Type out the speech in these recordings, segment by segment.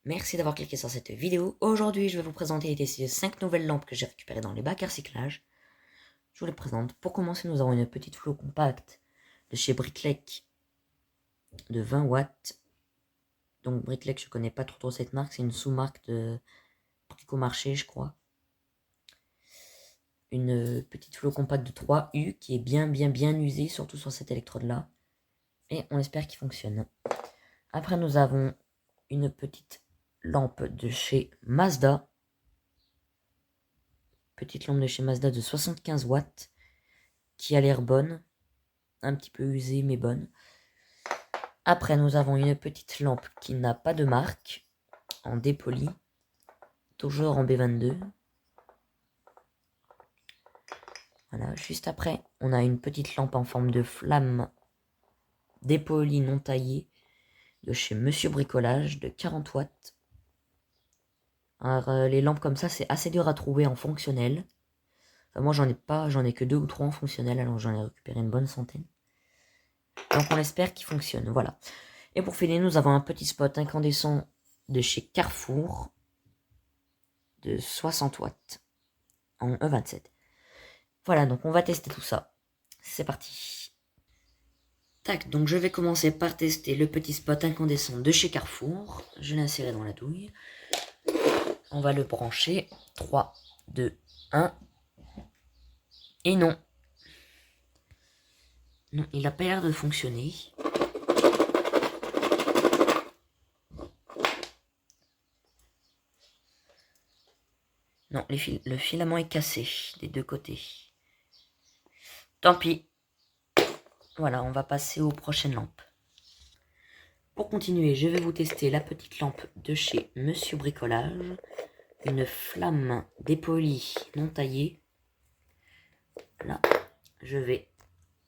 Merci d'avoir cliqué sur cette vidéo. Aujourd'hui, je vais vous présenter et tester 5 nouvelles lampes que j'ai récupérées dans les bacs à recyclage. Je vous les présente. Pour commencer, nous avons une petite flow compacte de chez Bricklec de 20 watts. Donc Bricklec, je connais pas trop cette marque, c'est une sous-marque de Bricomarché, je crois. Une petite flow compacte de 3U qui est bien usée, surtout sur cette électrode-là. Et on espère qu'il fonctionne. Après, nous avons une petite lampe de chez Mazda. Petite lampe de chez Mazda de 75 watts qui a l'air bonne, un petit peu usée mais bonne. Après nous avons une petite lampe qui n'a pas de marque, en dépoli, toujours en B22. Voilà, juste après on a une petite lampe en forme de flamme dépolie non taillée de chez Monsieur Bricolage de 40 watts. Alors les lampes comme ça c'est assez dur à trouver en fonctionnel. Enfin, moi j'en ai que 2 ou 3 en fonctionnel, alors j'en ai récupéré une bonne centaine. Donc on espère qu'il fonctionne, voilà. Et pour finir, nous avons un petit spot incandescent de chez Carrefour de 60 watts en E27. Voilà, donc on va tester tout ça. C'est parti. Tac, donc je vais commencer par tester le petit spot incandescent de chez Carrefour. Je l'ai inséré dans la douille. On va le brancher. 3, 2, 1. Et non. Non, il n'a pas l'air de fonctionner. Non, le filament est cassé des deux côtés. Tant pis. Voilà, on va passer aux prochaines lampes. Pour continuer, je vais vous tester la petite lampe de chez Monsieur Bricolage. Une flamme dépolie non taillée. Là, je vais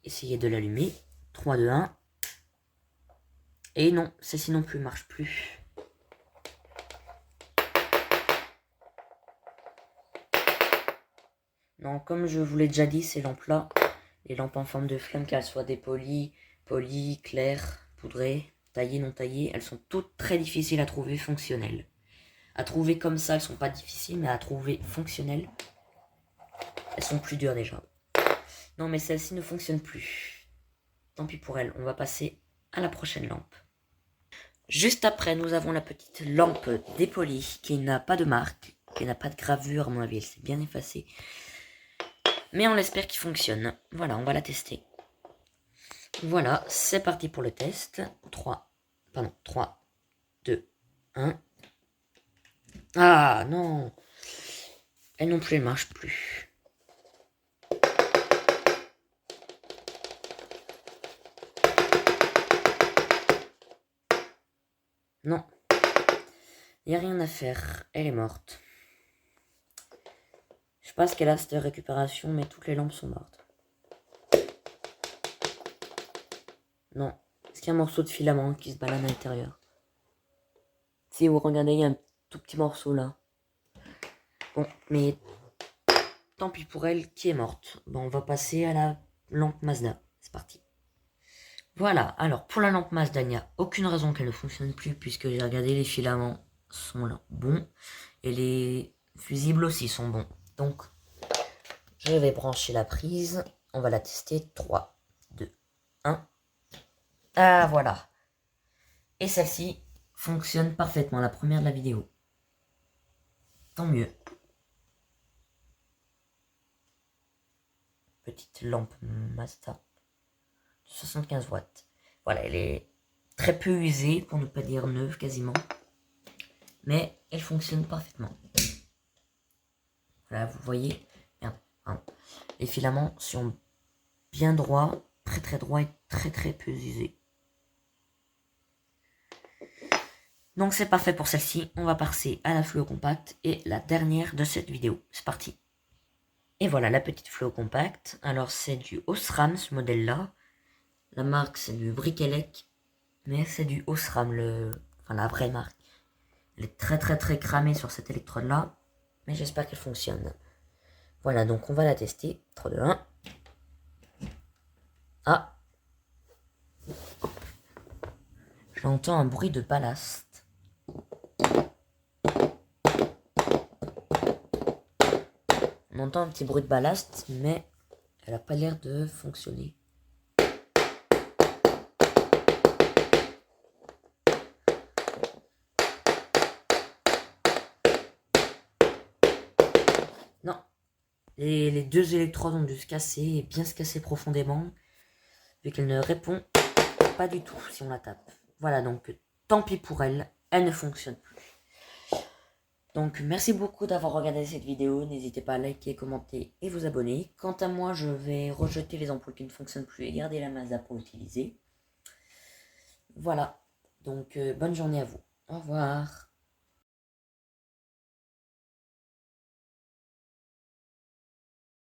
essayer de l'allumer. 3, 2, 1. Et non, celle-ci non plus marche plus. Non, comme je vous l'ai déjà dit, ces lampes-là, les lampes en forme de flamme, qu'elles soient dépolies, polies, claires, poudrées, taillées, non taillées, elles sont toutes très difficiles à trouver fonctionnelles. À trouver comme ça, elles sont pas difficiles, mais à trouver fonctionnelles, elles sont plus dures déjà. Non, mais celle-ci ne fonctionne plus. Tant pis pour elle, on va passer à la prochaine lampe. Juste après, nous avons la petite lampe dépolie qui n'a pas de marque, qui n'a pas de gravure, à mon avis, elle s'est bien effacée. Mais on espère qu'il fonctionne. Voilà, on va la tester. Voilà, c'est parti pour le test. 3, 2, 1. Ah non, elle non plus, elle marche plus. Non, il n'y a rien à faire, elle est morte. Je pense qu'elle a cette récupération, mais toutes les lampes sont mortes. Non, est-ce qu'il y a un morceau de filament qui se balade à l'intérieur? Si vous regardez, il y a un tout petit morceau là. Bon, mais tant pis pour elle qui est morte. Bon, on va passer à la lampe Mazda. C'est parti. Voilà, alors pour la lampe Mazda, il n'y a aucune raison qu'elle ne fonctionne plus puisque j'ai regardé, les filaments sont là bons et les fusibles aussi sont bons. Donc, je vais brancher la prise. On va la tester. 3, 2, 1. Ah, voilà. Et celle-ci fonctionne parfaitement, la première de la vidéo. Tant mieux. Petite lampe Mazda de 75 watts. Voilà, elle est très peu usée, pour ne pas dire neuve quasiment. Mais elle fonctionne parfaitement. Voilà, vous voyez, hein, les filaments sont bien droits, très droits et très peu usés. Donc c'est parfait pour celle-ci. On va passer à la fluo compacte et la dernière de cette vidéo. C'est parti. Et voilà la petite fluo compacte. Alors c'est du Osram ce modèle-là. La marque c'est du Bricolec, mais c'est du Osram, la vraie marque. Elle est très cramée sur cette électrode-là, mais j'espère qu'elle fonctionne. Voilà, donc on va la tester. 3, 2, 1. Ah, j'entends un bruit de ballast. On entend un petit bruit de ballast, mais elle n'a pas l'air de fonctionner. Non, les deux électrodes ont dû se casser, et bien se casser profondément, vu qu'elle ne répond pas du tout si on la tape. Voilà, donc tant pis pour elle, elle ne fonctionne plus. Donc merci beaucoup d'avoir regardé cette vidéo, n'hésitez pas à liker, commenter et vous abonner. Quant à moi, je vais rejeter les ampoules qui ne fonctionnent plus et garder la Mazda pour utiliser. Voilà, donc bonne journée à vous. Au revoir.